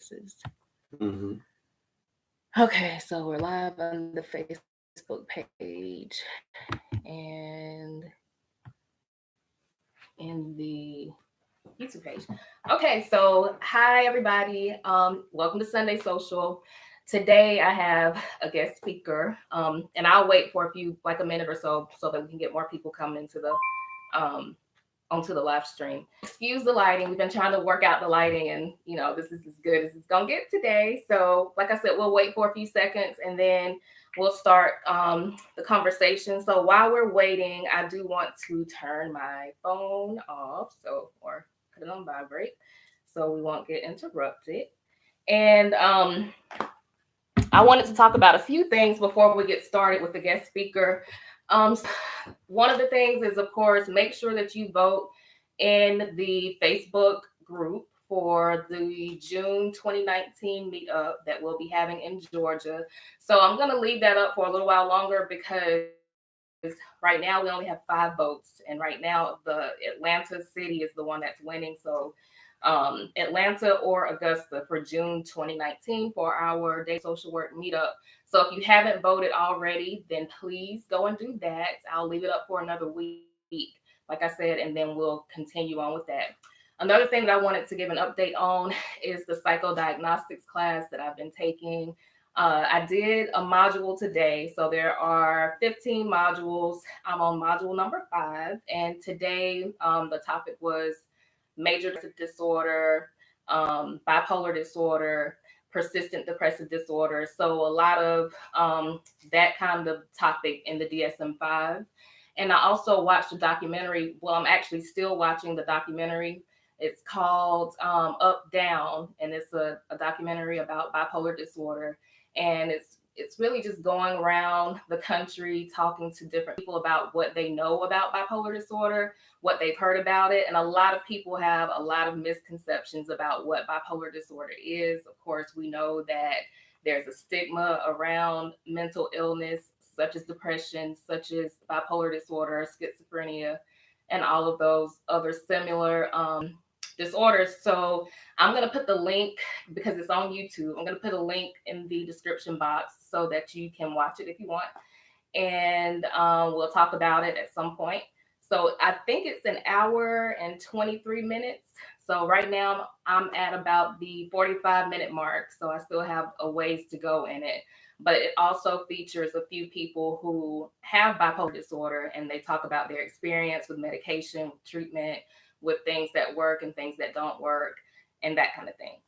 faces. Mm-hmm. Okay, so we're live on the Facebook page and in the YouTube page. Okay, so hi everybody. Welcome to Sunday Social. Today I have a guest speaker, and I'll wait for like a minute or so that we can get more people coming into the onto the live stream. Excuse the lighting. We've been trying to work out the lighting, and this is as good as it's gonna get today. So, like I said, we'll wait for a few seconds, and then we'll start the conversation. So while we're waiting, I do want to turn my phone off, or put it on vibrate, so we won't get interrupted. And I wanted to talk about a few things before we get started with the guest speaker. One of the things is, of course, make sure that you vote in the Facebook group for the June 2019 meetup that we'll be having in Georgia. So I'm going to leave that up for a little while longer because right now we only have 5 votes. And right now the Atlanta city is the one that's winning. So Atlanta or Augusta for June 2019 for our Day Social Work meetup. So if you haven't voted already, then please go and do that. I'll leave it up for another week, like I said, and then we'll continue on with that. Another thing that I wanted to give an update on is the psychodiagnostics class that I've been taking. I did a module today. So there are 15 modules. I'm on module number 5. And today the topic was major depressive disorder, bipolar disorder, persistent depressive disorder. So a lot of that kind of topic in the DSM-5. And I also watched a documentary. Well, I'm actually still watching the documentary. It's called Up Down, and it's a documentary about bipolar disorder. And it's really just going around the country talking to different people about what they know about bipolar disorder, what they've heard about it. And a lot of people have a lot of misconceptions about what bipolar disorder is. Of course, we know that there's a stigma around mental illness, such as depression, such as bipolar disorder, schizophrenia, and all of those other similar disorders. So I'm going to put the link, because it's on YouTube, I'm going to put a link in the description box so that you can watch it if you want. And we'll talk about it at some point. So I think it's an hour and 23 minutes. So right now I'm at about the 45-minute mark. So I still have a ways to go in it. But it also features a few people who have bipolar disorder, and they talk about their experience with medication, with treatment, with things that work and things that don't work, and that kind of thing.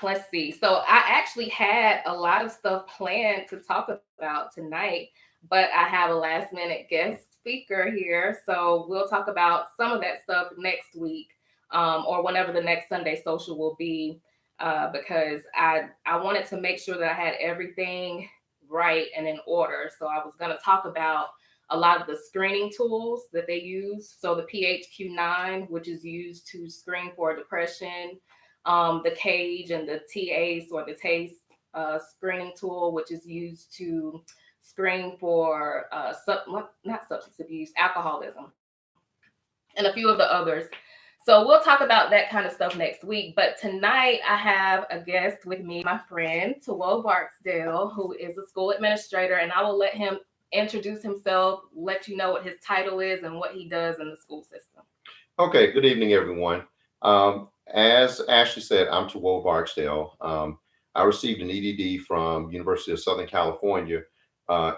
Let's see. So I actually had a lot of stuff planned to talk about tonight, but I have a last minute guest speaker here. So we'll talk about some of that stuff next week, or whenever the next Sunday social will be, because I wanted to make sure that I had everything right and in order. So I was going to talk about a lot of the screening tools that they use. So the PHQ-9, which is used to screen for depression, the CAGE and the TACE or the TACE screening tool, which is used to screen for not substance abuse, alcoholism, and a few of the others. So we'll talk about that kind of stuff next week. But tonight I have a guest with me, my friend Tawio Barksdale, who is a school administrator, and I will let him introduce himself, let you know what his title is and what he does in the school system. Okay, good evening, everyone. As Ashley said, I'm Tawio Barksdale. I received an EDD from University of Southern California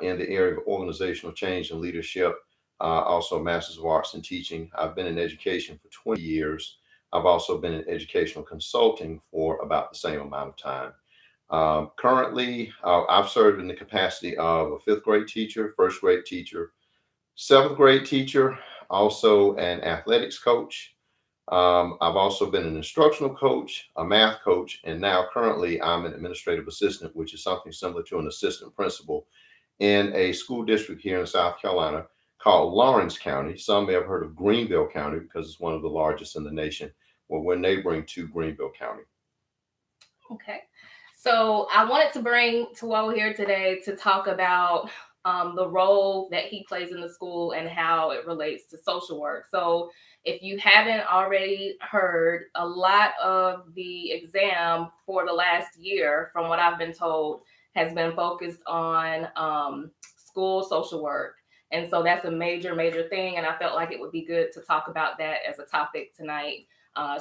in the area of organizational change and leadership, also a Master's of Arts in Teaching. I've been in education for 20 years. I've also been in educational consulting for about the same amount of time. Currently, I've served in the capacity of a 5th grade teacher, 1st grade teacher, 7th grade teacher, also an athletics coach. I've also been an instructional coach, a math coach, and now currently I'm an administrative assistant, which is something similar to an assistant principal in a school district here in South Carolina called Lawrence County. Some may have heard of Greenville County because it's one of the largest in the nation. Well, we're neighboring to Greenville County. Okay. So I wanted to bring Tawio here today to talk about the role that he plays in the school and how it relates to social work. So If you haven't already heard, a lot of the exam for the last year, from what I've been told, has been focused on school social work. And so that's a major, major thing. And I felt like it would be good to talk about that as a topic tonight,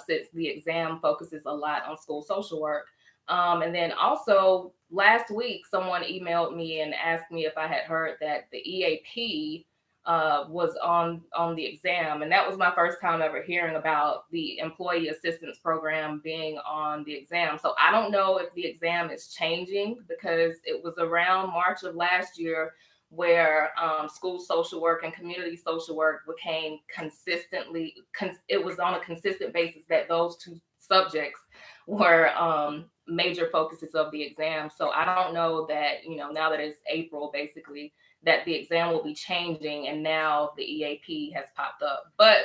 since the exam focuses a lot on school social work. And then also last week, someone emailed me and asked me if I had heard that the EAP was on the exam, and that was my first time ever hearing about the Employee Assistance Program being on the exam. So I don't know if the exam is changing, because it was around March of last year where school social work and community social work became it was on a consistent basis that those two subjects were major focuses of the exam. So I don't know that, now that it's April, basically, that the exam will be changing and now the EAP has popped up. But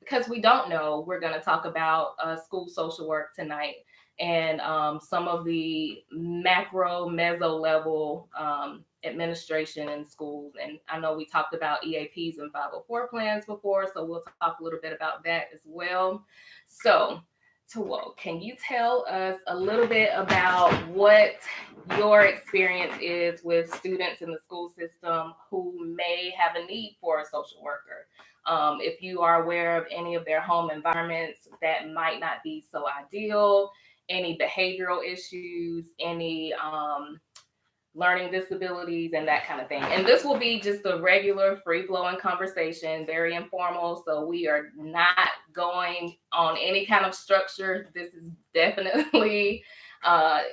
because we don't know, we're going to talk about school social work tonight, and some of the macro, meso level administration in schools. And I know we talked about EAPs and 504 plans before, so we'll talk a little bit about that as well. So, Tawio, can you tell us a little bit about what your experience is with students in the school system who may have a need for a social worker? If you are aware of any of their home environments that might not be so ideal, any behavioral issues, any learning disabilities, and that kind of thing. And this will be just a regular free flowing conversation, very informal. So we are not going on any kind of structure. This is definitely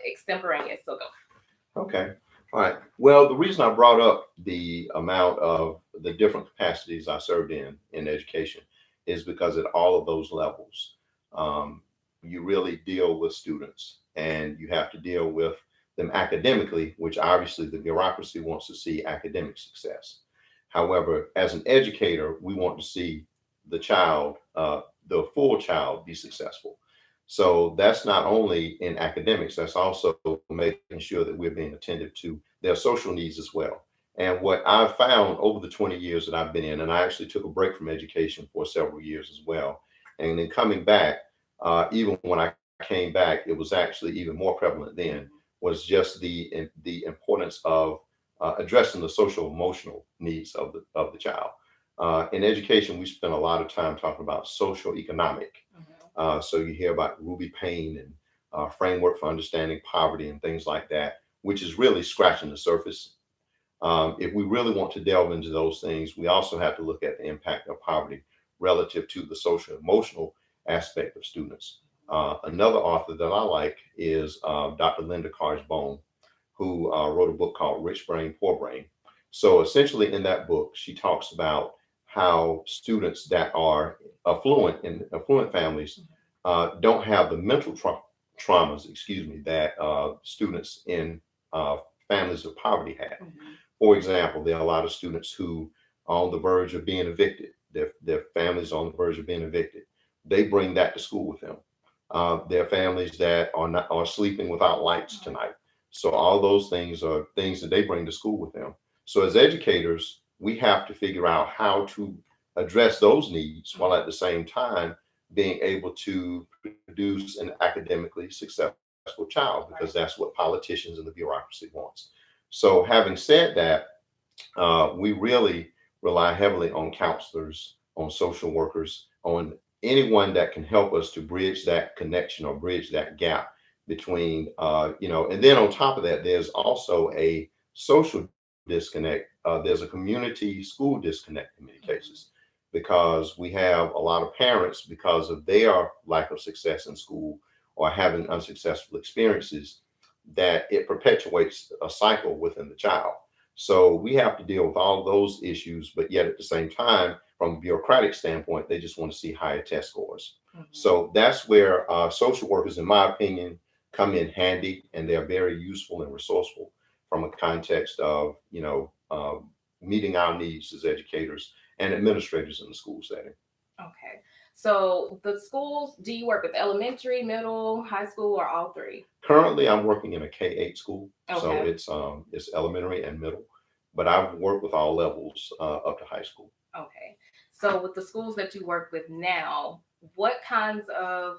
extemporaneous. So go. Okay. All right. Well, the reason I brought up the amount of the different capacities I served in education is because at all of those levels, you really deal with students, and you have to deal with them academically, which obviously the bureaucracy wants to see academic success. However, as an educator, we want to see the child, the full child, be successful. So that's not only in academics, that's also making sure that we're being attentive to their social needs as well. And what I've found over the 20 years that I've been in, and I actually took a break from education for several years as well. And then coming back, even when I came back, it was actually even more prevalent then, was just the importance of addressing the social emotional needs of the child. In education, we spend a lot of time talking about social economic. So you hear about Ruby Payne and framework for understanding poverty and things like that, which is really scratching the surface. If we really want to delve into those things, we also have to look at the impact of poverty relative to the social emotional aspect of students. Another author that I like is Dr. Linda Carge-Bone, who wrote a book called Rich Brain, Poor Brain. So essentially in that book, she talks about how students that are affluent in affluent families don't have the mental traumas, that students in families of poverty have. For example, there are a lot of students who are on the verge of being evicted. Their families are on the verge of being evicted. They bring that to school with them. There are families that are sleeping without lights tonight. So all those things are things that they bring to school with them. So as educators, we have to figure out how to address those needs while at the same time being able to produce an academically successful child, because that's what politicians and the bureaucracy wants. So having said that, we really rely heavily on counselors, on social workers, on anyone that can help us to bridge that connection or bridge that gap between, and then on top of that, there's also a social disconnect. There's a community school disconnect in many cases, because we have a lot of parents, because of their lack of success in school or having unsuccessful experiences, that it perpetuates a cycle within the child. So we have to deal with all of those issues, but yet at the same time, from a bureaucratic standpoint, they just want to see higher test scores. So that's where social workers, in my opinion, come in handy, and they're very useful and resourceful from a context of, meeting our needs as educators and administrators in the school setting. Okay. So the schools, do you work with elementary, middle, high school, or all three? Currently, I'm working in a K-8 school, so Okay. it's elementary and middle, but I've worked with all levels up to high school. Okay. So with the schools that you work with now, what kinds of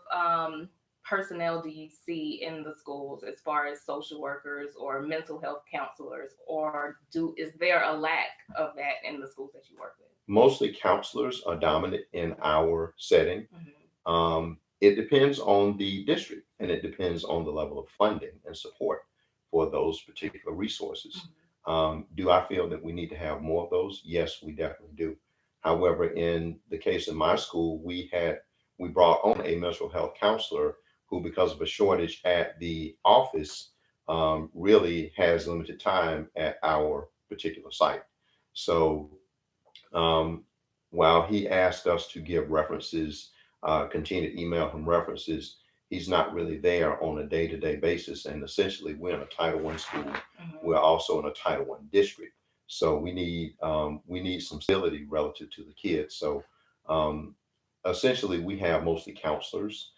personnel do you see in the schools as far as social workers or mental health counselors, or is there a lack of that in the schools that you work with? Mostly counselors are dominant in our setting. It depends on the district and it depends on the level of funding and support for those particular resources. Do I feel that we need to have more of those? Yes, we definitely do. However, in the case of my school, we brought on a mental health counselor who, because of a shortage at the office, really has limited time at our particular site. So um, while he asked us to give references, continue to email him references, he's not really there on a day-to-day basis. And essentially, we're in a Title I school. We're also in a Title I district, so we need some stability relative to the kids. So um, essentially, we have mostly counselors.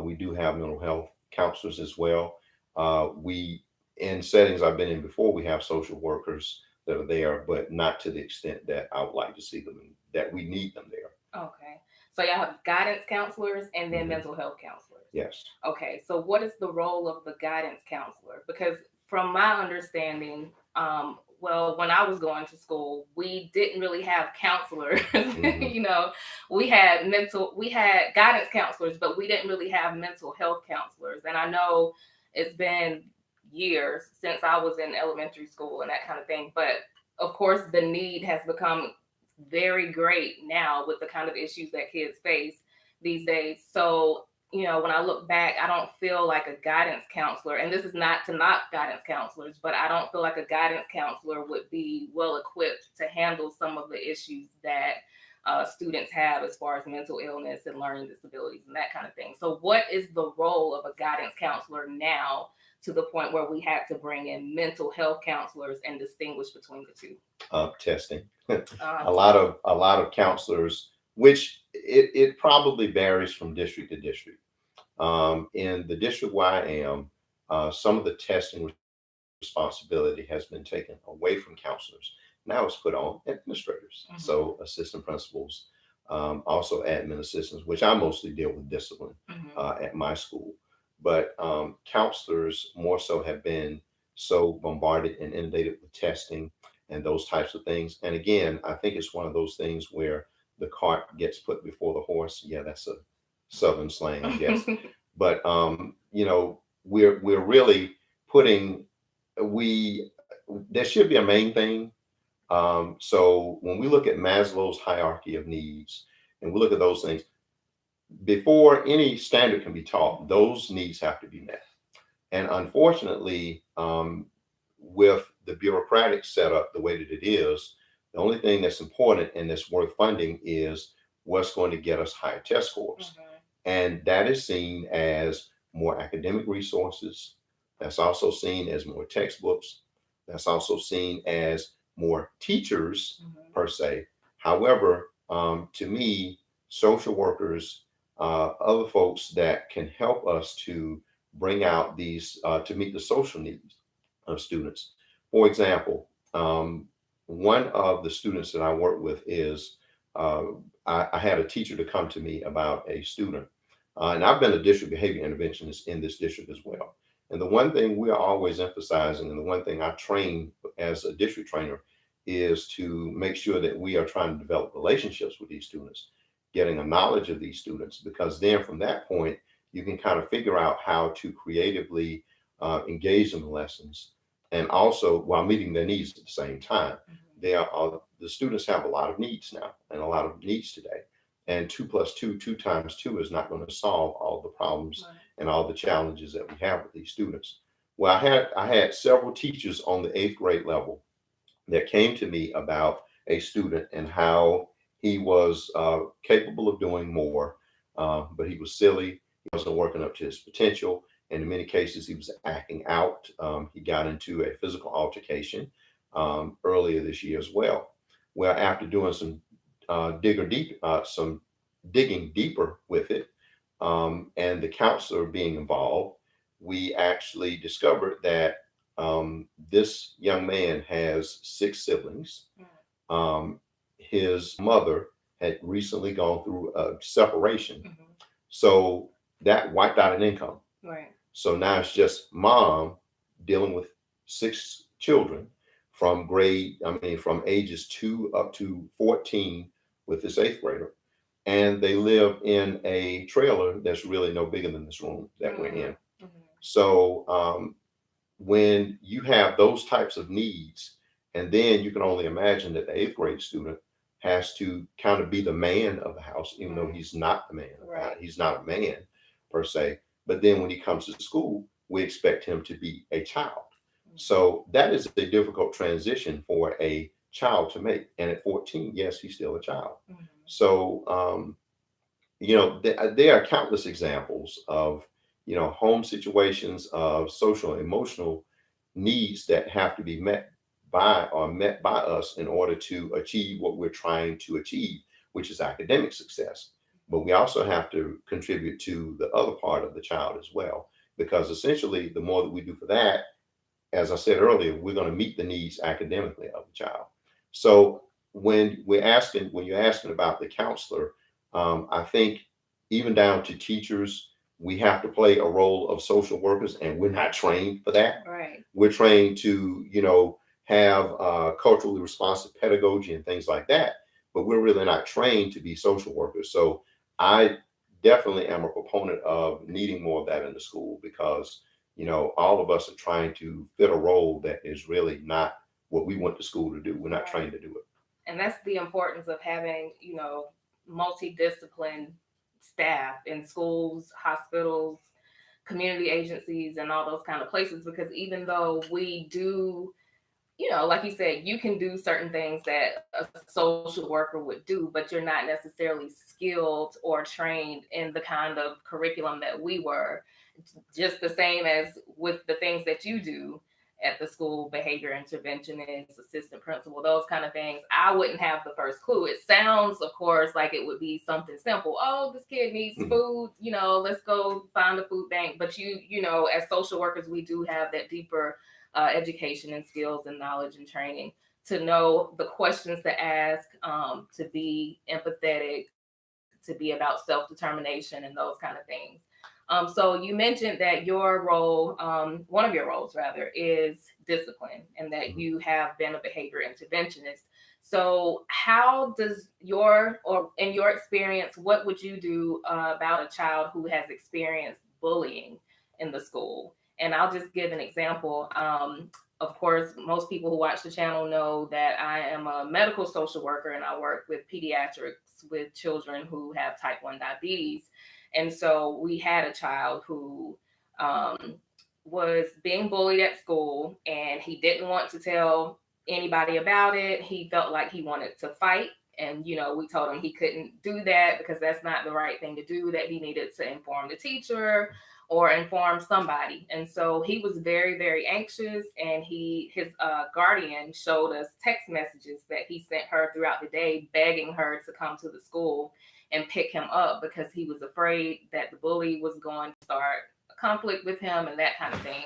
We do have mental health counselors as well. We in settings I've been in before, we have social workers that are there, but not to the extent that I would like to see them and that we need them there. Okay. So y'all have guidance counselors and then mental health counselors. Yes. Okay. So what is the role of the guidance counselor? Because from my understanding, well, when I was going to school, we didn't really have counselors. You know, we had guidance counselors, but we didn't really have mental health counselors. And I know it's been years since I was in elementary school and that kind of thing. But of course, the need has become very great now with the kind of issues that kids face these days. So, you know, when I look back, I don't feel like a guidance counselor, and this is not to knock guidance counselors, but I don't feel like a guidance counselor would be well equipped to handle some of the issues that students have as far as mental illness and learning disabilities and that kind of thing. So what is the role of a guidance counselor now, to the point where we had to bring in mental health counselors and distinguish between the two? Testing. A lot of counselors, which it probably varies from district to district. In the district where I am, some of the testing responsibility has been taken away from counselors. Now it's put on administrators, so assistant principals, also admin assistants, which I mostly deal with discipline at my school. But counselors more so have been so bombarded and inundated with testing and those types of things. And again, I think it's one of those things where the cart gets put before the horse. Yeah, that's a Southern slang, I guess. But you know, we're really putting we there should be a main thing. So when we look at Maslow's hierarchy of needs and we look at those things, before any standard can be taught, those needs have to be met. And unfortunately, with the bureaucratic setup the way that it is, the only thing that's important and that's worth funding is what's going to get us higher test scores. And that is seen as more academic resources. That's also seen as more textbooks. That's also seen as more teachers per se. However, to me, social workers, other folks that can help us to bring out these, to meet the social needs of students. For example, one of the students that I work with is, I had a teacher to come to me about a student. And I've been a district behavior interventionist in this district as well. And the one thing we're always emphasizing, and the one thing I train as a district trainer, is to make sure that we are trying to develop relationships with these students, getting a knowledge of these students, because then from that point, you can kind of figure out how to creatively engage in the lessons, and also while meeting their needs at the same time. The students have a lot of needs now and a lot of needs today. And 2 + 2, 2 × 2 is not going to solve all the problems and all the challenges that we have with these students. Well, I had several teachers on the 8th grade level that came to me about a student and how he was capable of doing more, but he was silly. He wasn't working up to his potential. And in many cases, he was acting out. He got into a physical altercation earlier this year as well. Well, after doing some digging deeper with it, and the counselor being involved, we actually discovered that this young man has 6 siblings. His mother had recently gone through a separation. Mhm. So that wiped out an income. Right. So now it's just mom dealing with 6 children from ages 2 up to 14 with this 8th grader. And they live in a trailer that's really no bigger than this room that we're in. Mhm. Mhm. So when you have those types of needs, and then you can only imagine that the 8th grade student has to kind of be the man of the house, even though Mhm. he's not the man of the house. Right. He's not a man per se. But then when he comes to school, we expect him to be a child. Mhm. So that is a difficult transition for a child to make. And at 14, yes, he's still a child. Mhm. So there are countless examples of home situations of social and emotional needs that have to be met by us in order to achieve what we're trying to achieve, which is academic success. But we also have to contribute to the other part of the child as well, because essentially the more that we do for that, as I said earlier, we're going to meet the needs academically of the child. So when you're asking about the counselor, I think even down to teachers, we have to play a role of social workers, and we're not trained for that. Right. We're trained to, have culturally responsive pedagogy and things like that, but we're really not trained to be social workers. So I definitely am a proponent of needing more of that in the school, because all of us are trying to fit a role that is really not what we went to school to do. We're not Right. trained to do it. And that's the importance of having, multidiscipline staff in schools, hospitals, community agencies, and all those kind of places. Because even though we do, like you said, you can do certain things that a social worker would do, but you're not necessarily skilled or trained in the kind of curriculum that we were. Just the same as with the things that you do at the school, behavior interventionist, assistant principal, those kind of things, I wouldn't have the first clue. It sounds, of course, like it would be something simple. Oh, this kid needs Mhm. food, let's go find a food bank. But as social workers, we do have that deeper education and skills and knowledge and training to know the questions to ask, to be empathetic, to be about self-determination and those kind of things. So you mentioned that your role, one of your roles rather, is discipline, and that Mhm. you have been a behavior interventionist. So how does or in your experience, what would you do about a child who has experienced bullying in the school? And I'll just give an example. Of course, most people who watch the channel know that I am a medical social worker, and I work with pediatrics with children who have type 1 diabetes. And so we had a child who um, was being bullied at school, and he didn't want to tell anybody about it. He felt like he wanted to fight. And, we told him he couldn't do that because that's not the right thing to do, that he needed to inform the teacher or inform somebody. And so he was very, very anxious. And his guardian showed us text messages that he sent her throughout the day, begging her to come to the school and pick him up because he was afraid that the bully was going to start a conflict with him and that kind of thing.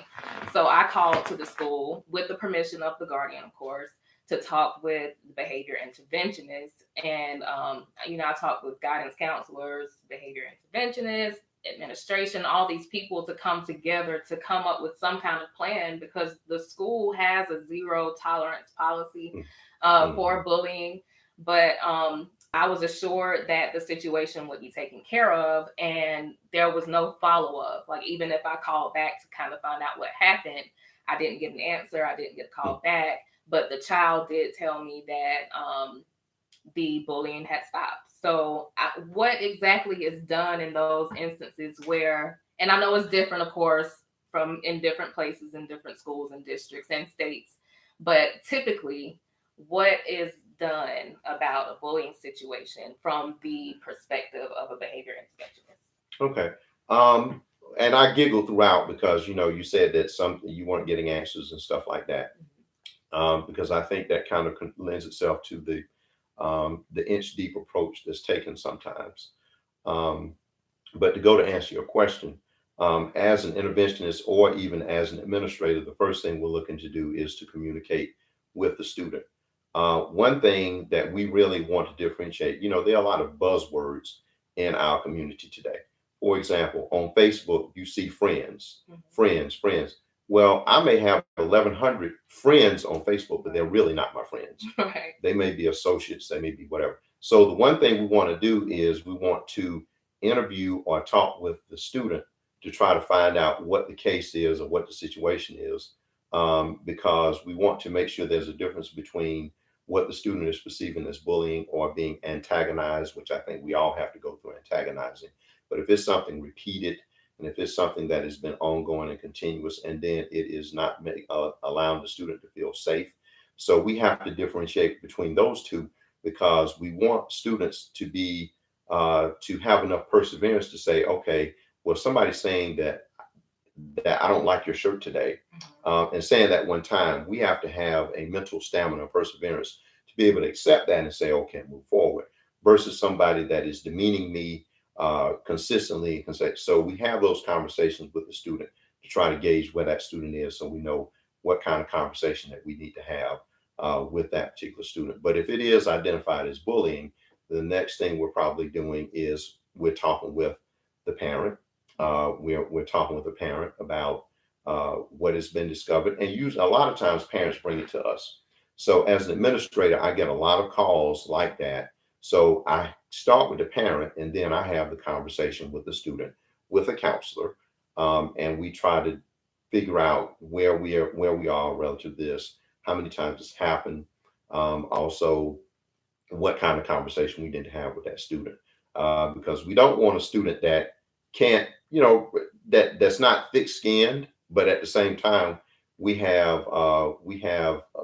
So I called to the school with the permission of the guardian, of course, to talk with the behavior interventionist. And, I talked with guidance counselors, behavior interventionists, administration, all these people to come together to come up with some kind of plan, because the school has a zero tolerance policy for Mhm. bullying. But I was assured that the situation would be taken care of, and there was no follow up. Like, even if I called back to kind of find out what happened, I didn't get an answer. I didn't get a call back. But the child did tell me that the bullying had stopped. So, what exactly is done in those instances where, and I know it's different, of course, from in different places, in different schools and districts and states, but typically, what is done about a bullying situation from the perspective of a behavior interventionist? Okay. Um, and I giggled throughout because you said that you weren't getting answers and stuff like that. Because I think that kind of lends itself to the inch deep approach that's taken sometimes. Um, but to go to answer your question, as an interventionist or even as an administrator, the first thing we're looking to do is to communicate with the student. One thing that we really want to differentiate, there are a lot of buzzwords in our community today. For example, on Facebook, you see friends, Mhm. friends. Well, I may have 1,100 friends on Facebook, but they're really not my friends. Right. They may be associates, they may be whatever. So the one thing we want to do is we want to interview or talk with the student to try to find out what the case is or what the situation is, because we want to make sure there's a difference between what the student is perceiving as bullying or being antagonized, which I think we all have to go through antagonizing. But if it's something repeated, and if it's something that has been ongoing and continuous, and then it is not allowing the student to feel safe. So we have to differentiate between those two, because we want students to be to have enough perseverance to say, okay, well, somebody's saying that I don't like your shirt today, and saying that one time, we have to have a mental stamina and perseverance to be able to accept that and say, okay, move forward, versus somebody that is demeaning me consistently. So we have those conversations with the student to try to gauge where that student is, so we know what kind of conversation that we need to have with that particular student. But if it is identified as bullying, the next thing we're probably doing is we're talking with the parent. We're talking with the parent about what has been discovered, and usually a lot of times parents bring it to us. So as an administrator, I get a lot of calls like that. So I start with the parent, and then I have the conversation with the student, with a counselor, and we try to figure out where we are relative to this, how many times it's happened, also what kind of conversation we need to have with that student, because we don't want a student that can't, that's not thick-skinned, but at the same time, we have a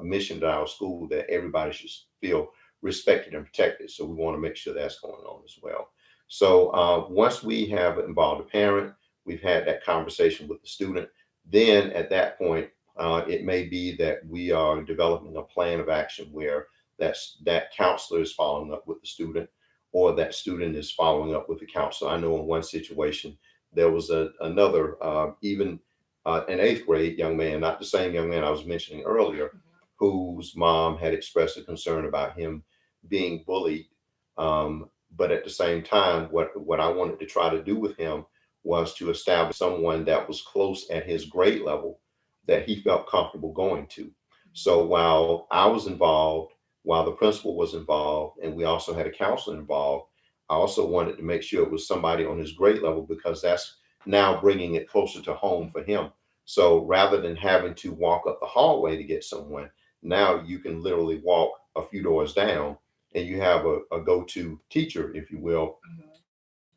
mission to our school that everybody should feel respected and protected. So we want to make sure that's going on as well. So once we have involved a parent, we've had that conversation with the student. Then at that point, it may be that we are developing a plan of action where that counselor is following up with the student, or that student is following up with the counselor. I know in one situation there was another even an eighth grade young man, not the same young man I was mentioning earlier, whose mom had expressed a concern about him being bullied. But at the same time, what I wanted to try to do with him was to establish someone that was close at his grade level that he felt comfortable going to. So while I was involved, while the principal was involved, and we also had a counselor involved, I also wanted to make sure it was somebody on his grade level, because that's now bringing it closer to home for him. So rather than having to walk up the hallway to get someone, now you can literally walk a few doors down, and you have a go-to teacher, if you will.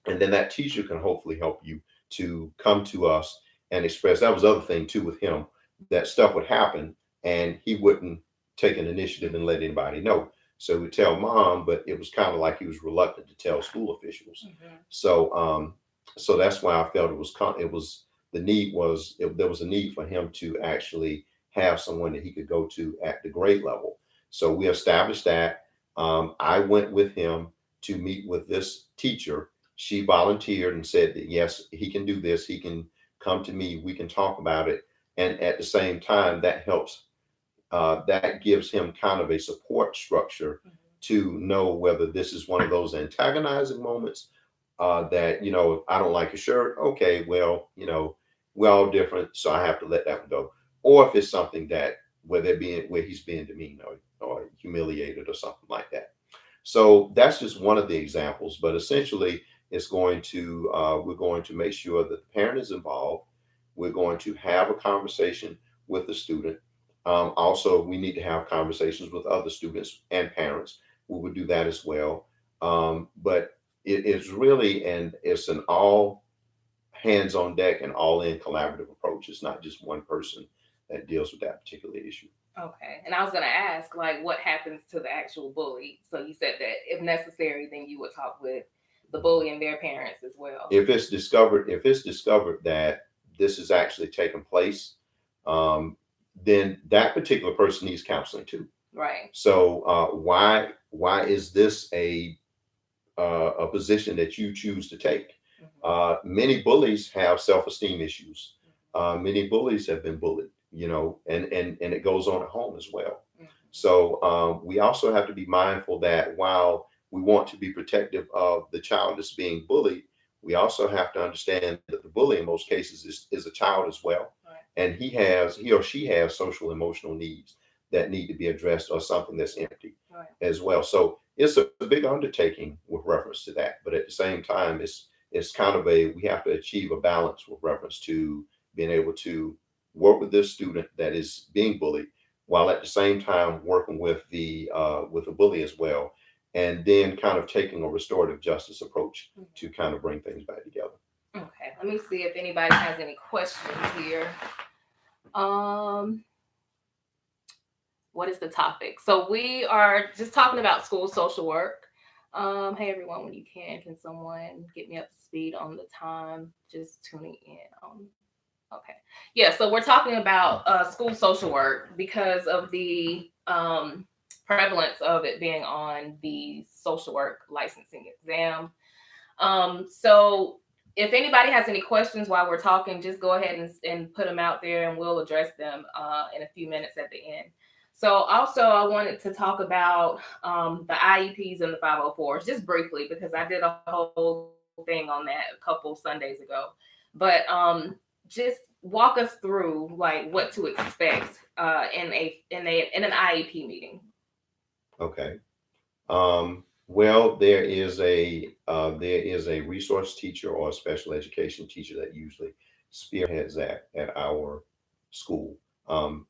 And then that teacher can hopefully help you to come to us and express. That was the other thing too with him, that stuff would happen and he wouldn't take an initiative and let anybody know. So we tell mom, but it was kind of like he was reluctant to tell school officials. So so that's why I felt it was the need was there was a need for him to actually have someone that he could go to at the grade level. So we established that. I went with him to meet with this teacher. She volunteered and said that yes, he can do this. He can come to me. We can talk about it. And at the same time, that helps. That gives him kind of a support structure to know whether this is one of those antagonizing moments, that, I don't like your shirt. Okay, well, we're all different, so I have to let that one go. Or if it's something that where he's being demeaned or humiliated or something like that. So that's just one of the examples, but essentially we're going to make sure that the parent is involved. We're going to have a conversation with the student. Also, we need to have conversations with other students and parents. We would do that as well. But it is really, and it's an all hands on deck and all in collaborative approach. It's not just one person that deals with that particular issue. Okay. And I was going to ask, like, what happens to the actual bully? So you said that if necessary, then you would talk with the bully and their parents as well. If it's discovered that this is actually taking place, then that particular person needs counseling too. Right. So why is this a position that you choose to take? Many bullies have self-esteem issues. Many bullies have been bullied, and it goes on at home as well. So we also have to be mindful that while we want to be protective of the child that's being bullied, we also have to understand that the bully in most cases is a child as well. Right. And he or she has social emotional needs that need to be addressed or something that's empty Right. as well. So it's a big undertaking with reference to that. But at the same time, it's kind of we have to achieve a balance with reference to being able to work with this student that is being bullied while at the same time working with the bully as well, and then kind of taking a restorative justice approach Mhm. to kind of bring things back together. Okay, let me see if anybody has any questions here. Um, what is the topic? So we are just talking about school social work. Hey everyone, when you can someone get me up to speed on the time? Just tuning in on. Okay, yeah. So we're talking about school social work because of the prevalence of it being on the social work licensing exam. So if anybody has any questions while we're talking, just go ahead and put them out there and we'll address them in a few minutes at the end. So also I wanted to talk about the IEPs and the 504s just briefly because I did a whole thing on that a couple Sundays ago. But just walk us through like what to expect in an IEP meeting. Okay. Well, there is a resource teacher or a special education teacher that usually spearheads that at our school.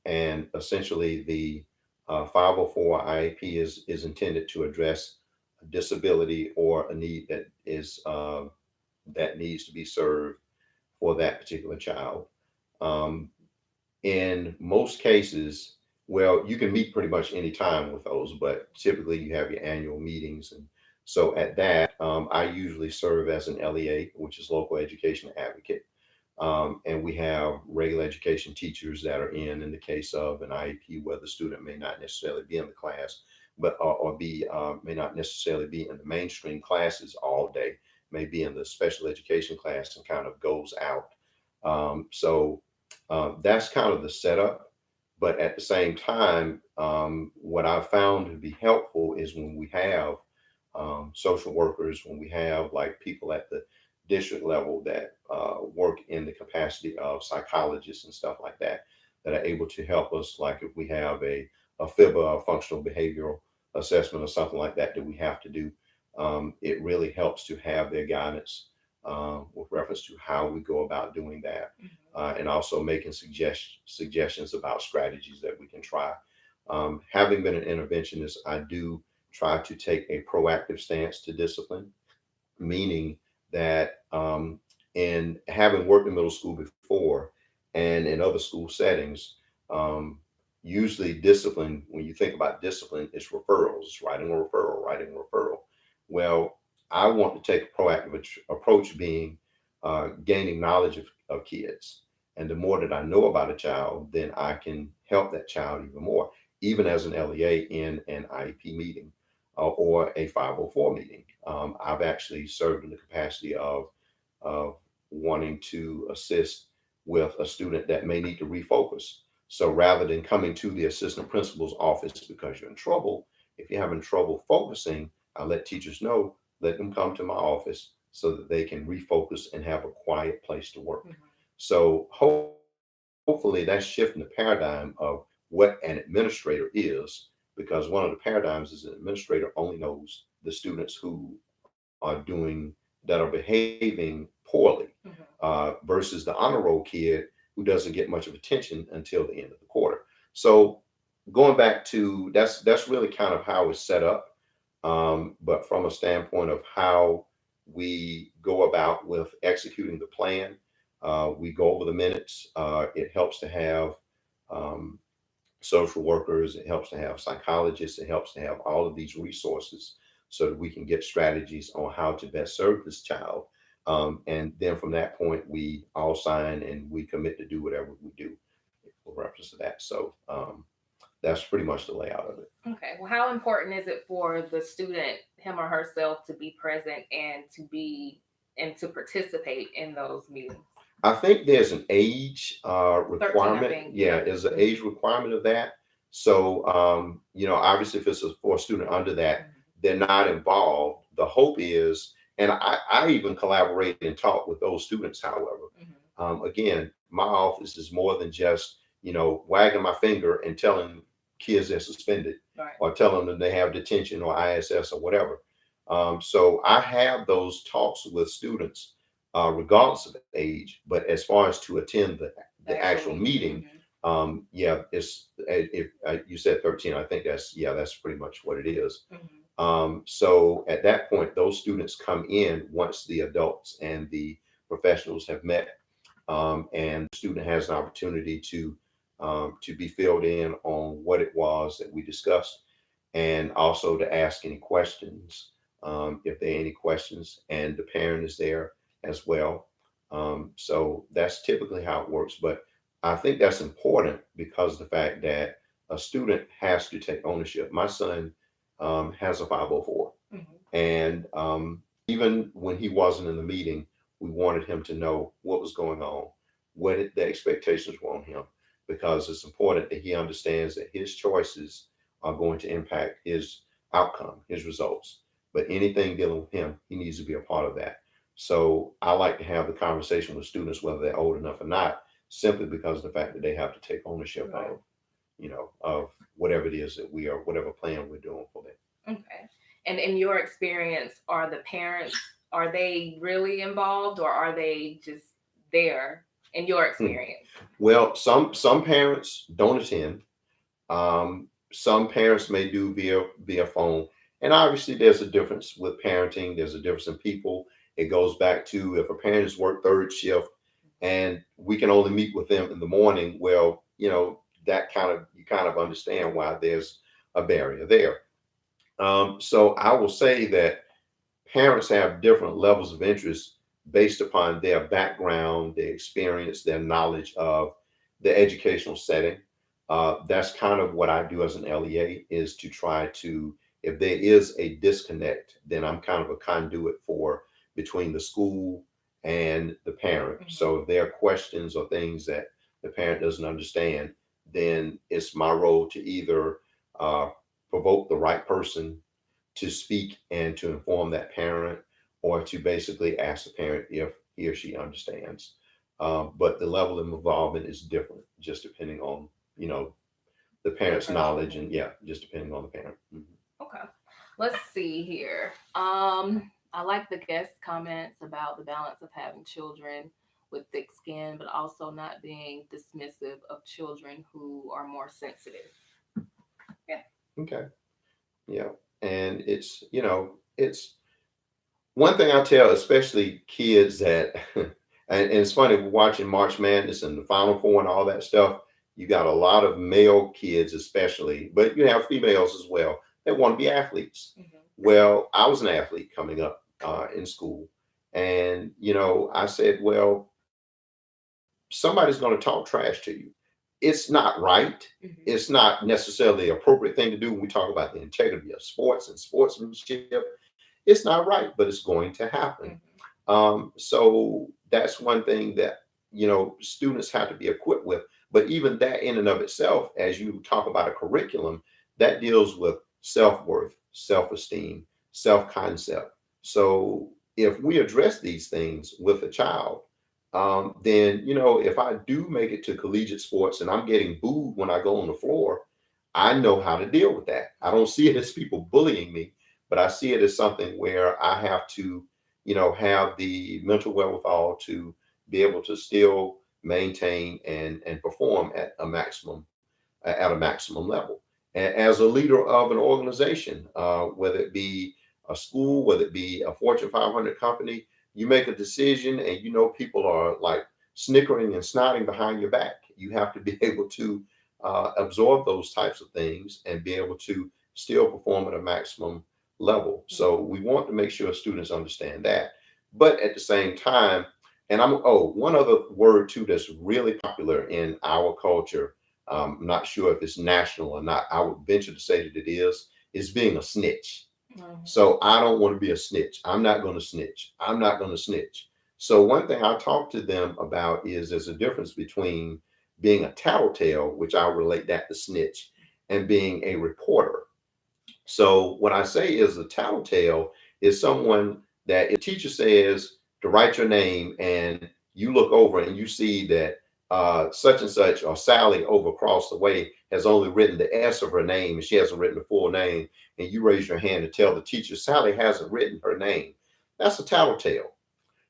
And essentially, the 504 IEP is intended to address a disability or a need that needs to be served for that particular child. Um, in most cases, well, you can meet pretty much any time with those, but typically you have your annual meetings. And so at that, I usually serve as an LEA, which is local education advocate. And we have regular education teachers that are in the case of an IEP where the student may not necessarily be in the class, but or be may not necessarily be in the mainstream classes all day, may be in the special education class and kind of goes out. So that's kind of the setup. But at the same time, what I've found to be helpful is when we have social workers, when we have like people at the district level that work in the capacity of psychologists and stuff like that, that are able to help us. Like if we have a FIBA, a functional behavioral assessment or something like that that we have to do, it really helps to have their guidance with reference to how we go about doing that. And also making suggestions about strategies that we can try. Having been an interventionist, I do try to take a proactive stance to discipline, meaning that in having worked in middle school before and in other school settings, um, usually discipline, when you think about discipline, it's referrals, it's writing a referral, writing a referral. Well, I want to take a proactive approach, being gaining knowledge of kids. And the more that I know about a child, then I can help that child even more, even as an LEA in an IEP meeting or a 504 meeting. I've actually served in the capacity of wanting to assist with a student that may need to refocus. So rather than coming to the assistant principal's office because you're in trouble, if you're having trouble focusing, I let teachers know, let them come to my office so that they can refocus and have a quiet place to work. Mhm. So hopefully that's shifting the paradigm of what an administrator is, because one of the paradigms is an administrator only knows the students who that are behaving poorly, Mhm. versus the honor roll kid who doesn't get much of attention until the end of the quarter. So going back to that's really kind of how it's set up. But from a standpoint of how we go about with executing the plan, we go over the minutes. It helps to have um, social workers, it helps to have psychologists, it helps to have all of these resources so that we can get strategies on how to best serve this child. And then from that point, we all sign and we commit to do whatever we do with reference to that. So that's pretty much the layout of it. Okay. Well, how important is it for the student, him or herself, to be present and to participate in those meetings? I think there's an age 13, I requirement. think. Yeah, Yeah. there's an age requirement of that. So, obviously, if it's for a student under that, they're not involved. The hope is, and I even collaborate and talk with those students. However, again, my office is more than just wagging my finger and telling kids they're suspended, Right. or telling them they have detention or ISS or whatever. So I have those talks with students, regardless of age. But as far as to attend the actual meeting, yeah, it's if you said 13, I think that's pretty much what it is. So at that point, those students come in once the adults and the professionals have met, and the student has an opportunity to be filled in on what it was that we discussed, and also to ask any questions, if there are any questions, and the parent is there as well. So that's typically how it works. But I think that's important because of the fact that a student has to take ownership. My son has a 504, and even when he wasn't in the meeting, we wanted him to know what was going on, the expectations were on him, because it's important that he understands that his choices are going to impact his outcome, his results. But anything dealing with him, he needs to be a part of that. So I like to have the conversation with students, whether they're old enough or not, simply because of the fact that they have to take ownership of whatever it is that whatever plan we're doing for them. Okay. And in your experience, are the parents, are they really involved, or are they just there in your experience? Well, some parents don't attend. Some parents may do via phone, and obviously there's a difference with parenting. There's a difference in people. It goes back to, if a parent has worked third shift and we can only meet with them in the morning, well, that you kind of understand why there's a barrier there. So I will say that parents have different levels of interest based upon their background, their experience, their knowledge of the educational setting. That's kind of what I do as an LEA, is to try to, if there is a disconnect, then I'm kind of a conduit for between the school and the parent. So if there are questions or things that the parent doesn't understand, then it's my role to either provoke the right person to speak and to inform that parent, or to basically ask the parent if he or she understands. But the level of involvement is different, just depending on the parent's knowledge, and just depending on the parent. Okay, let's see here. I like the guest comments about the balance of having children with thick skin, but also not being dismissive of children who are more sensitive. Yeah. Okay. Yeah. And it's one thing I tell, especially kids that, and it's funny watching March Madness and the Final Four and all that stuff. You got a lot of male kids, especially, but you have females as well that want to be athletes. Well, I was an athlete coming up in school, and I said, well, somebody's going to talk trash to you. It's not right. It's not necessarily the appropriate thing to do when we talk about the integrity of sports and sportsmanship. It's not right, but it's going to happen. So that's one thing that students have to be equipped with. But even that in and of itself, as you talk about a curriculum, that deals with self-worth, self-esteem, self-concept. So if we address these things with a child, then if I do make it to collegiate sports and I'm getting booed when I go on the floor, I know how to deal with that. I don't see it as people bullying me, but I see it as something where I have to, have the mental wherewithal to be able to still maintain and perform at a maximum level. And as a leader of an organization, whether it be a school, whether it be a Fortune 500 company, you make a decision and people are like snickering and snotting behind your back. You have to be able to absorb those types of things and be able to still perform at a maximum level. So we want to make sure students understand that. But at the same time, and one other word too that's really popular in our culture, I'm not sure if it's national or not, I would venture to say that it is being a snitch. So I don't want to be a snitch. I'm not going to snitch. I'm not going to snitch. So one thing I talk to them about is there's a difference between being a tattletale, which I relate that to snitch, and being a reporter. So what I say is a tattletale is someone that if a teacher says to write your name and you look over and you see that such and such or Sally over across the way has only written the S of her name and she hasn't written the full name, and you raise your hand to tell the teacher Sally hasn't written her name, that's a tattletale.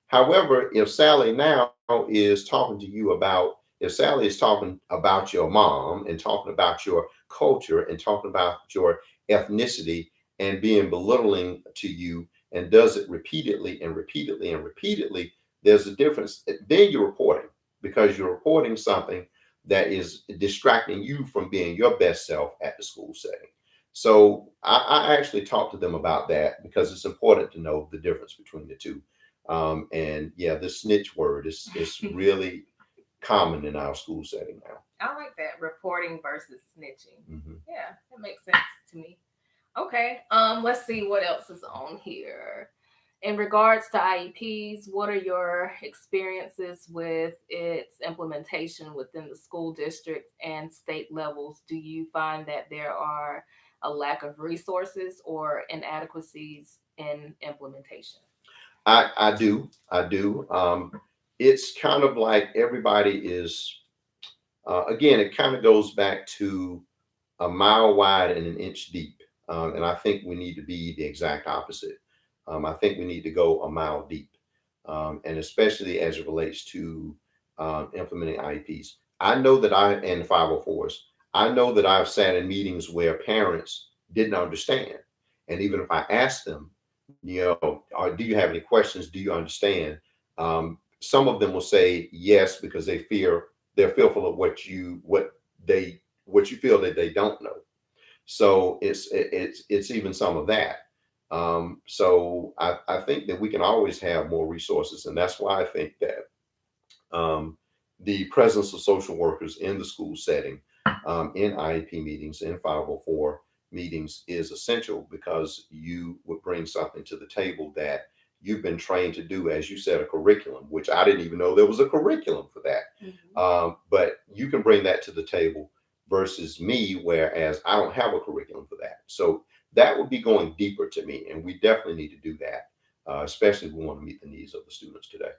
However, if Sally now is talking to you about, if Sally is talking about your mom and talking about your culture and talking about your ethnicity and being belittling to you and does it repeatedly and repeatedly and repeatedly, there's a difference. Then you're reporting because you're reporting something that is distracting you from being your best self at the school setting. So I actually talked to them about that because it's important to know the difference between the two. And yeah, the snitch word is really common in our school setting now. I like that, reporting versus snitching. Hmm. Yeah, that makes sense to me. Okay. Let's see what else is on here. In regards to IEPs, what are your experiences with its implementation within the school district and state levels? Do you find that there are a lack of resources or inadequacies in implementation? I do. It's kind of like everybody is. Again, it kind of goes back to a mile wide and an inch deep. And I think we need to be the exact opposite. I think we need to go a mile deep, and especially as it relates to implementing IEPs. I know that and 504s, I know that I've sat in meetings where parents didn't understand. And even if I asked them, do you have any questions? Do you understand? Some of them will say yes because they're fearful of what you feel that they don't know. So it's even some of that. So I think that we can always have more resources, and that's why I think that the presence of social workers in the school setting, in IEP meetings, in 504 meetings is essential because you would bring something to the table that you've been trained to do, as you said, a curriculum, which I didn't even know there was a curriculum for that. Mm-hmm. But you can bring that to the table versus me, whereas I don't have a curriculum for that. So that would be going deeper to me, and we definitely need to do that, especially if we want to meet the needs of the students today.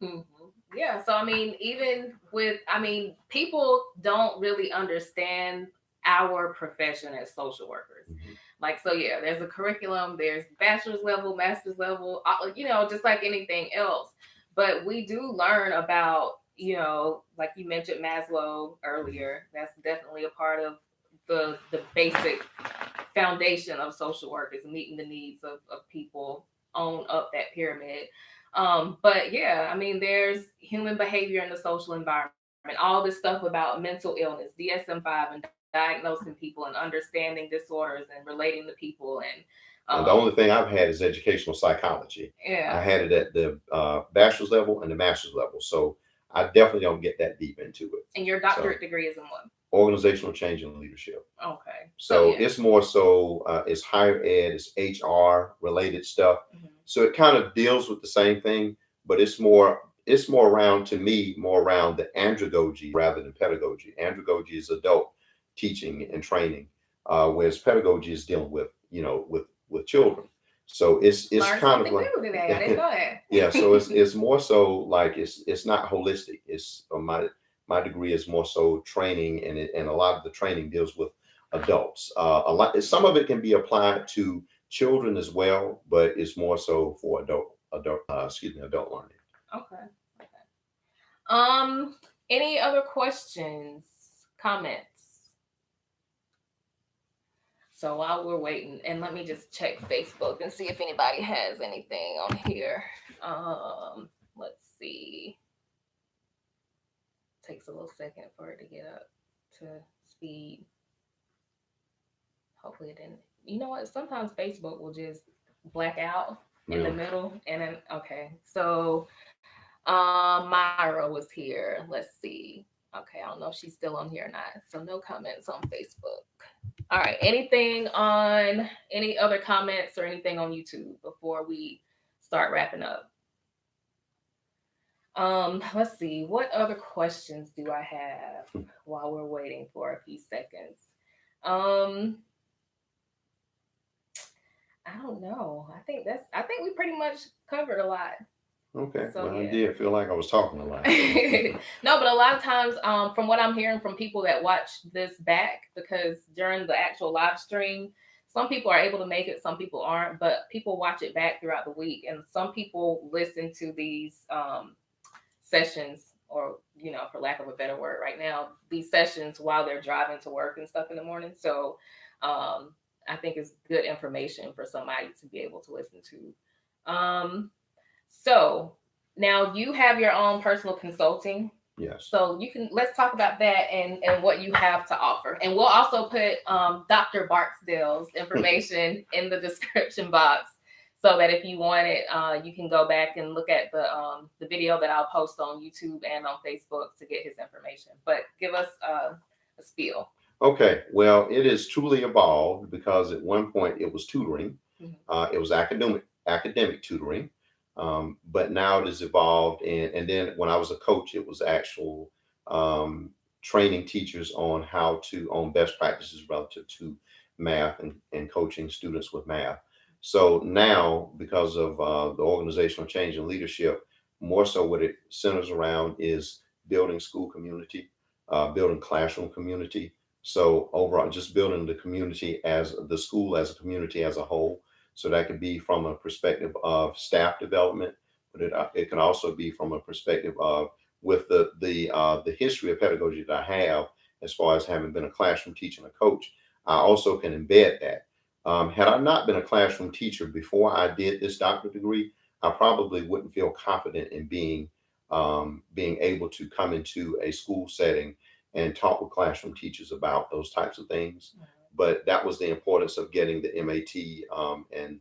Mm-hmm. Yeah. So, I mean, even with, I mean, people don't really understand our profession as social workers. Mhm. Like, so yeah, there's a curriculum, there's bachelor's level, master's level, just like anything else. But we do learn about, like you mentioned Maslow earlier. That's definitely a part of the basic foundation of social work is meeting the needs of people on up that pyramid. But yeah, I mean, there's human behavior in the social environment, all this stuff about mental illness, DSM-5, and diagnosing people and understanding disorders and relating to people. And And the only thing I've had is educational psychology. yeah. I had it at the bachelor's level and the master's level. So I definitely don't get that deep into it. And your So doctorate degree is in what? organizational change and leadership. Okay. So yeah. it's more so it's higher ed, it's HR related stuff. Mhm. So it kind of deals with the same thing, but it's more around, to me, more around the andragogy rather than pedagogy. Andragogy is adult teaching and training, whereas pedagogy is dealing with with children. So it's Learned kind of something like new today. I didn't know that. yeah. So it's more so like it's not holistic. It's my degree is more so training, and a lot of the training deals with adults. A lot, some of it can be applied to children as well, but it's more so for adult learning. Okay. Okay. Um, any other questions, comments? So while we're waiting, and let me just check Facebook and see if anybody has anything on here. Let's see. Takes a little second for it to get up to speed. Hopefully it didn't. You know what? Sometimes Facebook will just black out in the Really? middle, and then okay. So Myra was here. Let's see. Okay, I don't know if she's still on here or not. So no comments on Facebook. All right. Any other comments or anything on YouTube before we start wrapping up? Let's see. What other questions do I have while we're waiting for a few seconds? Um, I don't know. I think we pretty much covered a lot. Okay. So Well, I yeah. did feel like I was talking a lot. So. No, but a lot of times, from what I'm hearing from people that watch this back, because during the actual live stream, some people are able to make it, some people aren't, but people watch it back throughout the week, and some people listen to these sessions, or for lack of a better word, right now, these sessions while they're driving to work and stuff in the morning. So, I think it's good information for somebody to be able to listen to. So now you have your own personal consulting. Yes. So let's talk about that and what you have to offer. And we'll also put Dr. Barksdale's information in the description box so that if you want it, you can go back and look at the video that I'll post on YouTube and on Facebook to get his information. But give us a spiel. Okay. Well, it has truly evolved because at one point it was tutoring. Mhm. It was academic tutoring. But now it has evolved, and then when I was a coach, it was actual training teachers on best practices relative to math and coaching students with math. So now, because of the organizational change in leadership, more so what it centers around is building school community, building classroom community. So overall, just building the community as the school as a community as a whole. So that could be from a perspective of staff development, but it can also be from a perspective of with the history of pedagogy that I have, as far as having been a classroom teacher and a coach, I also can embed that. Had I not been a classroom teacher before I did this doctorate degree, I probably wouldn't feel confident in being able to come into a school setting and talk with classroom teachers about those types of things. But that was the importance of getting the MAT, and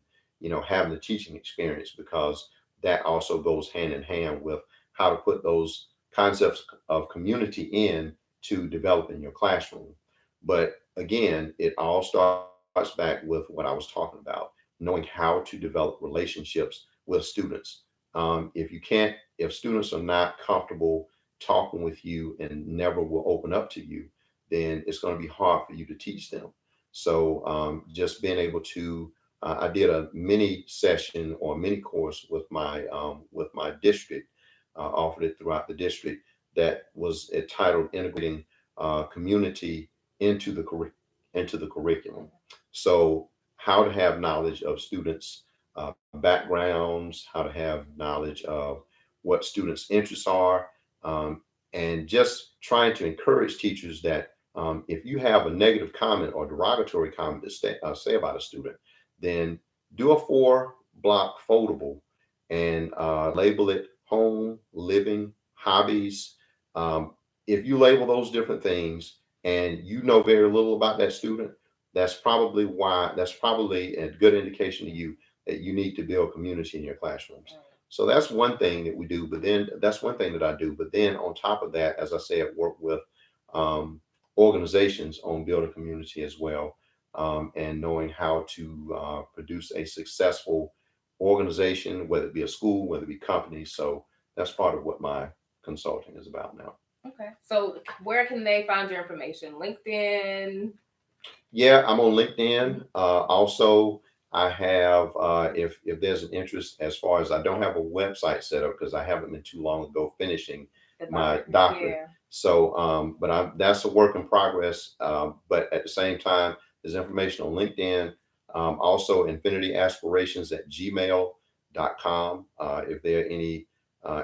having the teaching experience, because that also goes hand in hand with how to put those concepts of community in to develop in your classroom. But again, it all starts back with what I was talking about, knowing how to develop relationships with students. If students are not comfortable talking with you and never will open up to you, then it's going to be hard for you to teach them. So just being able to, I did a mini session or mini course with my district, offered it throughout the district, that was entitled "Integrating Community into into the Curriculum." So how to have knowledge of students' backgrounds, how to have knowledge of what students' interests are, um, and just trying to encourage teachers that if you have a negative comment or derogatory comment to say about a student, then do a 4-block foldable and label it home, living, hobbies. Um, if you label those different things and you know very little about that student, that's probably a good indication to you that you need to build community in your classrooms. So that's one thing that we do, but then that's one thing that I do. But then on top of that, as I said, work with um, organizations on building community as well, and knowing how to produce a successful organization, whether it be a school, whether it be companies. So that's part of what my consulting is about now. Okay. So where can they find your information? LinkedIn? Yeah, I'm on LinkedIn. Also, I have if there's an interest, as far as I don't have a website set up because I haven't been too long ago finishing my doctorate. Yeah. So, but that's a work in progress. But at the same time, there's information on LinkedIn. Also, Infinity Aspirations at gmail.com. If there are any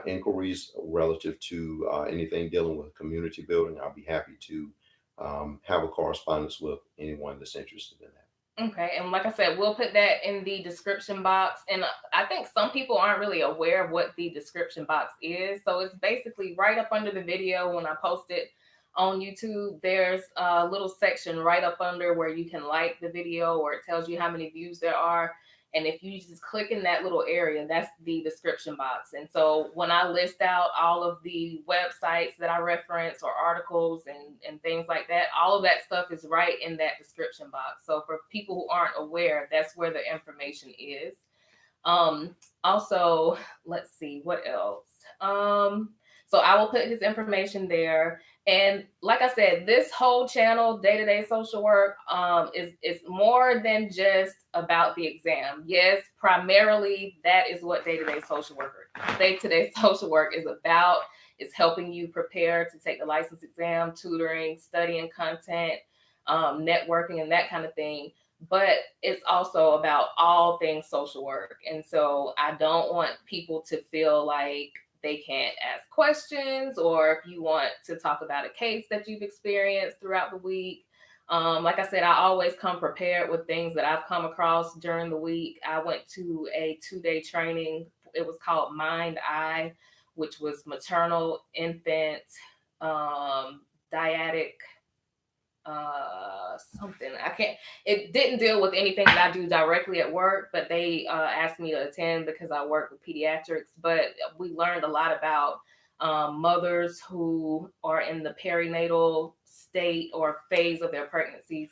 inquiries relative to anything dealing with community building, I'll be happy to have a correspondence with anyone that's interested in that. Okay, and like I said, we'll put that in the description box. And I think some people aren't really aware of what the description box is. So it's basically right up under the video when I post it on YouTube. There's a little section right up under where you can like the video, or it tells you how many views there are. And if you just click in that little area, that's the description box. And so when I list out all of the websites that I reference, or articles and things like that, all of that stuff is right in that description box. So for people who aren't aware, that's where the information is. Also, let's see what else. So I will put his information there. And like I said, this whole channel, day-to-day social work, is more than just about the exam. Yes, primarily that is what day-to-day social work is about. It's helping you prepare to take the license exam, tutoring, studying content, networking, and that kind of thing. But it's also about all things social work. And so I don't want people to feel like they can't ask questions, or if you want to talk about a case that you've experienced throughout the week. Like I said, I always come prepared with things that I've come across during the week. I went to a 2-day training. It was called Mind Eye, which was maternal, infant, dyadic, something. I can't, it didn't deal with anything that I do directly at work, but they asked me to attend because I work with pediatrics. But we learned a lot about mothers who are in the perinatal state or phase of their pregnancies,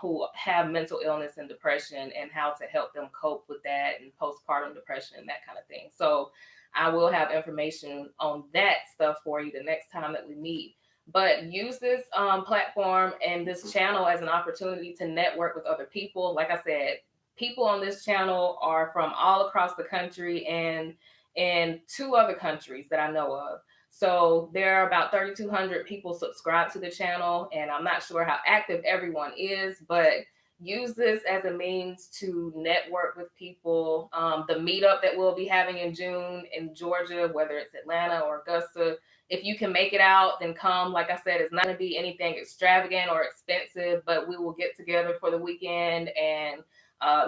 who have mental illness and depression, and how to help them cope with that, and postpartum depression and that kind of thing. So I will have information on that stuff for you the next time that we meet. But use this platform and this channel as an opportunity to network with other people. Like I said, people on this channel are from all across the country and in 2 other countries that I know of. So there are about 3,200 people subscribed to the channel, and I'm not sure how active everyone is, but use this as a means to network with people. The meetup that we'll be having in June in Georgia, whether it's Atlanta or Augusta, if you can make it out, then come. Like I said, it's not going to be anything extravagant or expensive, but we will get together for the weekend and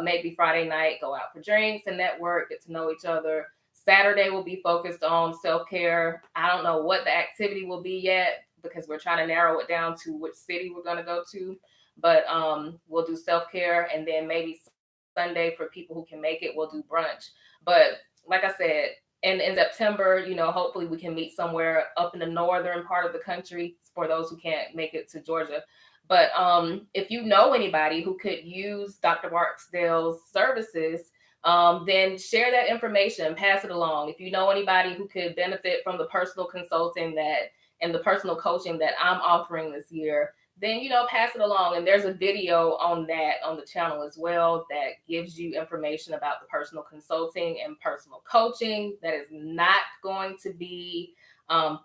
maybe Friday night, go out for drinks and network, get to know each other. Saturday will be focused on self-care. I don't know what the activity will be yet because we're trying to narrow it down to which city we're going to go to. But we'll do self-care, and then maybe Sunday for people who can make it, we'll do brunch. But like I said, in September, hopefully we can meet somewhere up in the northern part of the country for those who can't make it to Georgia. But if you know anybody who could use Dr. Barksdale's services, then share that information, pass it along. If you know anybody who could benefit from the personal consulting and the personal coaching that I'm offering this year, then pass it along. And there's a video on that on the channel as well that gives you information about the personal consulting and personal coaching. That is not going to be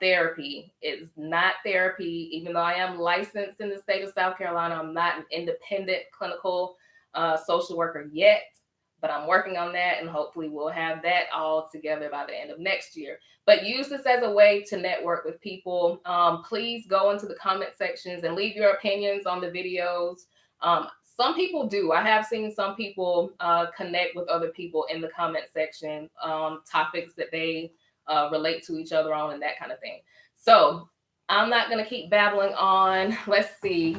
therapy. It's not therapy. Even though I am licensed in the state of South Carolina, I'm not an independent clinical social worker yet, but I'm working on that, and hopefully we'll have that all together by the end of next year. But use this as a way to network with people. Please go into the comment sections and leave your opinions on the videos. Some people do. I have seen some people connect with other people in the comment section, topics that they relate to each other on and that kind of thing. So I'm not going to keep babbling on. Let's see.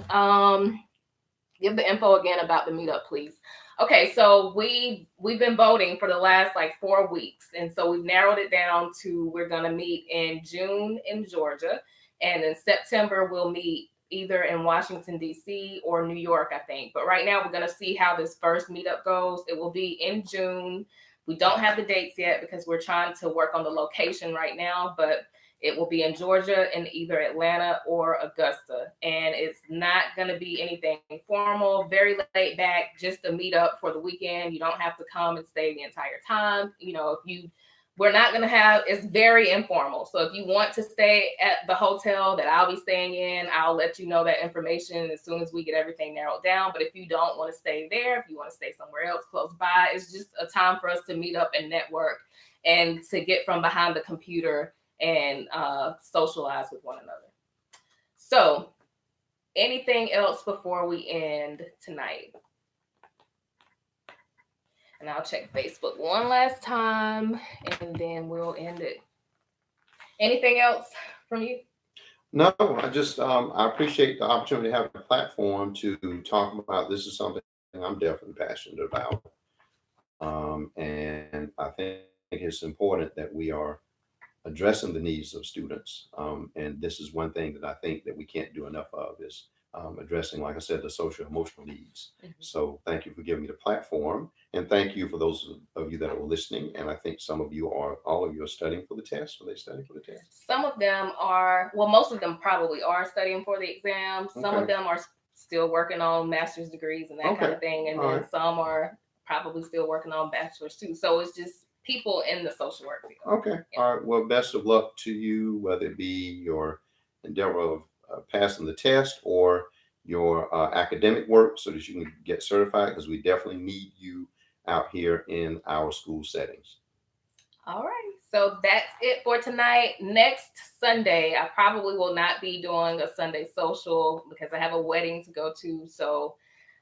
Give the info again about the meetup, please. Okay, so we've been voting for the last 4 weeks, and so we've narrowed it down to we're going to meet in June in Georgia, and in September we'll meet either in Washington, D.C. or New York, I think. But right now we're going to see how this first meetup goes. It will be in June. We don't have the dates yet because we're trying to work on the location right now, but it will be in Georgia, in either Atlanta or Augusta. And it's not going to be anything formal, very laid back, just a meetup for the weekend. You don't have to come and stay the entire time. We're not going to have, it's very informal. So if you want to stay at the hotel that I'll be staying in, I'll let you know that information as soon as we get everything narrowed down. But if you don't want to stay there, if you want to stay somewhere else close by, it's just a time for us to meet up and network and to get from behind the computer and socialize with one another. So anything else before we end tonight? And I'll check Facebook one last time, and then we'll end it. Anything else from you? No, I appreciate the opportunity to have a platform to talk about. This is something I'm definitely passionate about. And I think it's important that we are addressing the needs of students. And this is one thing that I think that we can't do enough of is addressing, like I said, the social emotional needs. Mm-hmm. So thank you for giving me the platform. And thank you for those of you that are listening. And I think all of you are studying for the test. Are they studying for the test? Some of them are, well, most of them probably are studying for the exam. Some of Okay. them are still working on master's degrees and that kind of thing. And then some are probably still working on bachelor's too. So it's just people in the social work field. Okay. All right. Well, best of luck to you, whether it be your endeavor of passing the test or your academic work so that you can get certified, because we definitely need you out here in our school settings. All right. So that's it for tonight. Next Sunday, I probably will not be doing a Sunday social because I have a wedding to go to. So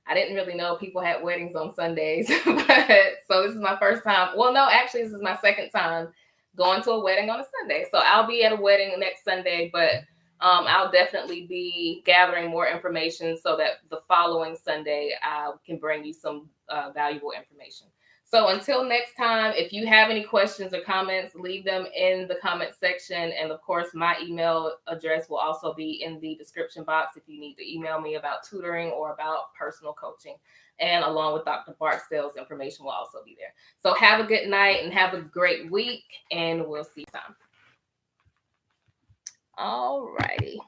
I didn't really know people had weddings on Sundays. So this is my first time. Well, no, actually, this is my second time going to a wedding on a Sunday. So I'll be at a wedding next Sunday, but I'll definitely be gathering more information so that the following Sunday I can bring you some valuable information. So until next time, if you have any questions or comments, leave them in the comment section. And of course, my email address will also be in the description box if you need to email me about tutoring or about personal coaching. And along with Dr. Barksdale's information will also be there. So have a good night and have a great week, and we'll see you time. All righty.